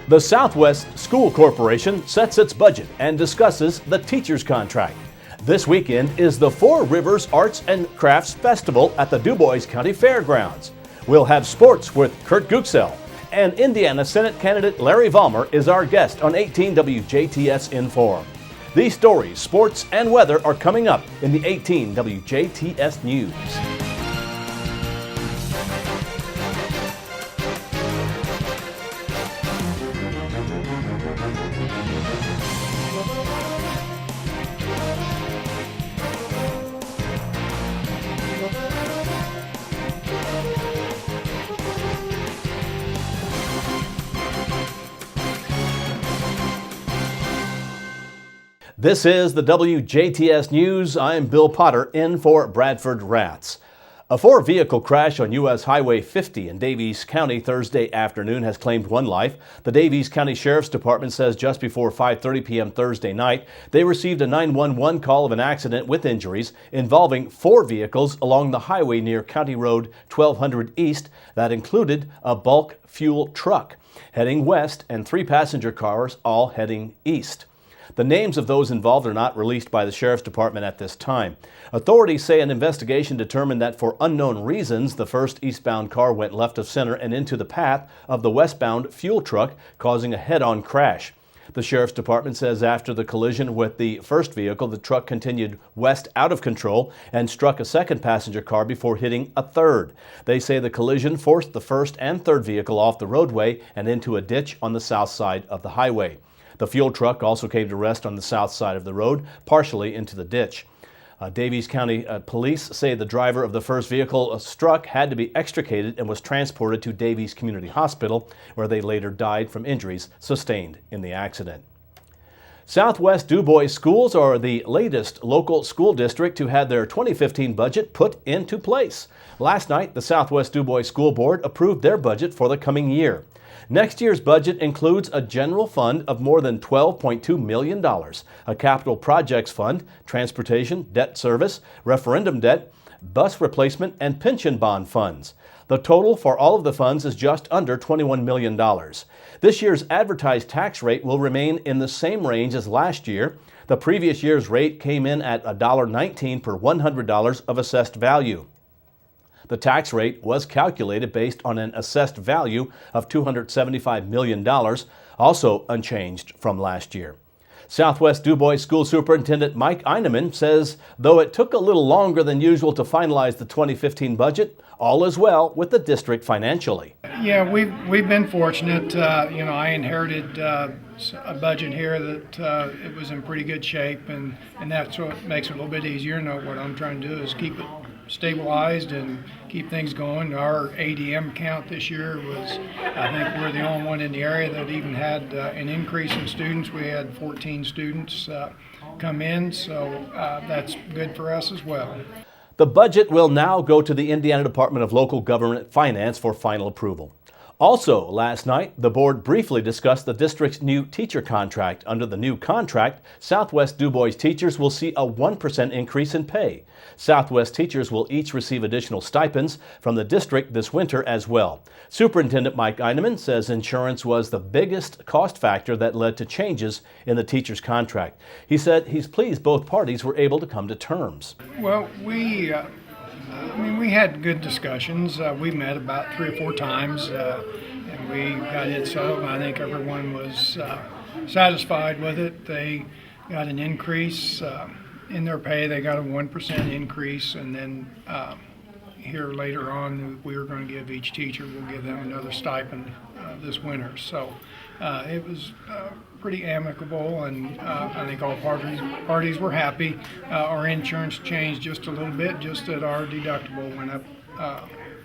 The Southwest School Corporation sets its budget and discusses the teacher's contract. This weekend is the Four Rivers Arts and Crafts Festival at the Dubois County Fairgrounds. We'll have sports with Kurt Guxell, and Indiana Senate candidate Larry Vollmer is our guest on 18 WJTS Inform. These stories, sports, and weather are coming up in the 18 WJTS News. This is the WJTS News. I'm Bill Potter in for Bradford Rats. A four-vehicle crash on U.S. Highway 50 in Daviess County Thursday afternoon has claimed one life. The Daviess County Sheriff's Department says just before 5:30 p.m. Thursday night, they received a 911 call of an accident with injuries involving four vehicles along the highway near County Road 1200 East that included a bulk fuel truck heading west and three passenger cars all heading east. The names of those involved are not released by the Sheriff's Department at this time. Authorities say an investigation determined that for unknown reasons, the first eastbound car went left of center and into the path of the westbound fuel truck, causing a head-on crash. The Sheriff's Department says after the collision with the first vehicle, the truck continued west out of control and struck a second passenger car before hitting a third. They say the collision forced the first and third vehicle off the roadway and into a ditch on the south side of the highway. The fuel truck also came to rest on the south side of the road, partially into the ditch. Daviess County Police say the driver of the first vehicle struck had to be extricated and was transported to Daviess Community Hospital, where they later died from injuries sustained in the accident. Southwest Dubois schools are the latest local school district to have their 2015 budget put into place. Last night, the Southwest Dubois School Board approved their budget for the coming year. Next year's budget includes a general fund of more than $12.2 million, a capital projects fund, transportation, debt service, referendum debt, bus replacement, and pension bond funds. The total for all of the funds is just under $21 million. This year's advertised tax rate will remain in the same range as last year. The previous year's rate came in at $1.19 per $100 of assessed value. The tax rate was calculated based on an assessed value of $275 million, also unchanged from last year. Southwest Dubois School Superintendent Mike Eineman says though it took a little longer than usual to finalize the 2015 budget, all is well with the district financially. Yeah, we've been fortunate. I inherited a budget here that it was in pretty good shape, and that's what makes it a little bit easier. What I'm trying to do is keep it stabilized and keep things going. Our ADM count this year was, I think we're the only one in the area that even had an increase in students. We had 14 students come in, so that's good for us as well. The budget will now go to the Indiana Department of Local Government Finance for final approval. Also, last night, the board briefly discussed the district's new teacher contract. Under the new contract, Southwest Dubois teachers will see a 1% increase in pay. Southwest teachers will each receive additional stipends from the district this winter as well. Superintendent Mike Eineman says insurance was the biggest cost factor that led to changes in the teacher's contract. He said he's pleased both parties were able to come to terms. Well, we had good discussions. We met about 3 or 4 times, and we got it settled. I think everyone was satisfied with it. They got an increase in their pay. They got a 1% increase, and then here later on, we were going to give each teacher, we'll give them another stipend this winter. So it was pretty amicable, and I think all parties were happy. Our insurance changed just a little bit, just that our deductible went up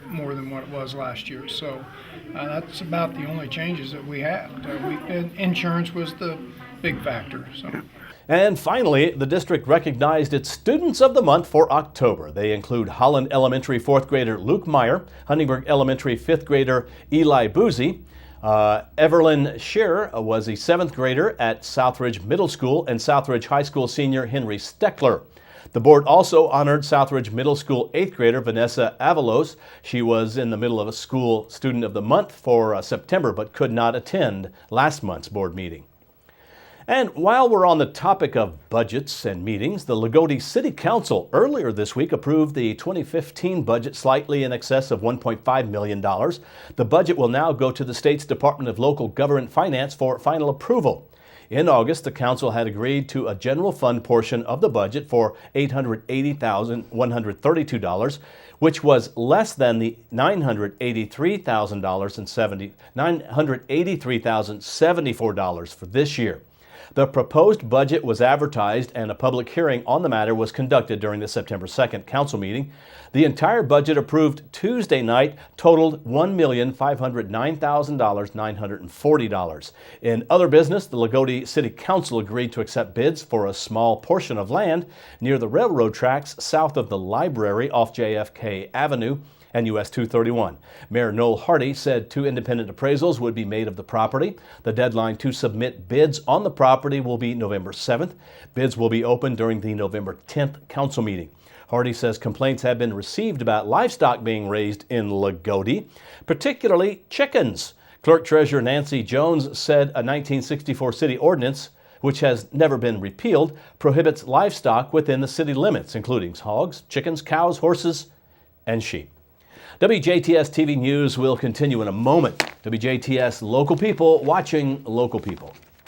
more than what it was last year. So that's about the only changes that we had. Insurance was the big factor. So. And finally, the district recognized its Students of the Month for October. They include Holland Elementary 4th grader Luke Meyer, Huntingburg Elementary 5th grader Eli Boozy, Everlyn Scheer was a 7th grader at Southridge Middle School, and Southridge High School senior Henry Steckler. The board also honored Southridge Middle School 8th grader Vanessa Avalos. She was in the middle of a school student of the month for September but could not attend last month's board meeting. And while we're on the topic of budgets and meetings, the Loogootee City Council earlier this week approved the 2015 budget slightly in excess of $1.5 million. The budget will now go to the state's Department of Local Government Finance for final approval. In August, the council had agreed to a general fund portion of the budget for $880,132, which was less than the $983,074 for this year. The proposed budget was advertised and a public hearing on the matter was conducted during the September 2nd council meeting. The entire budget approved Tuesday night totaled $1,509,940. In other business, the Loogootee City Council agreed to accept bids for a small portion of land near the railroad tracks south of the library off JFK Avenue and US 231. Mayor Noel Hardy said 2 independent appraisals would be made of the property. The deadline to submit bids on the property will be November 7th. Bids will be open during the November 10th council meeting. Hardy says complaints have been received about livestock being raised in Loogootee, particularly chickens. Clerk Treasurer Nancy Jones said a 1964 city ordinance, which has never been repealed, prohibits livestock within the city limits, including hogs, chickens, cows, horses, and sheep. WJTS TV News will continue in a moment. WJTS, local people watching local people.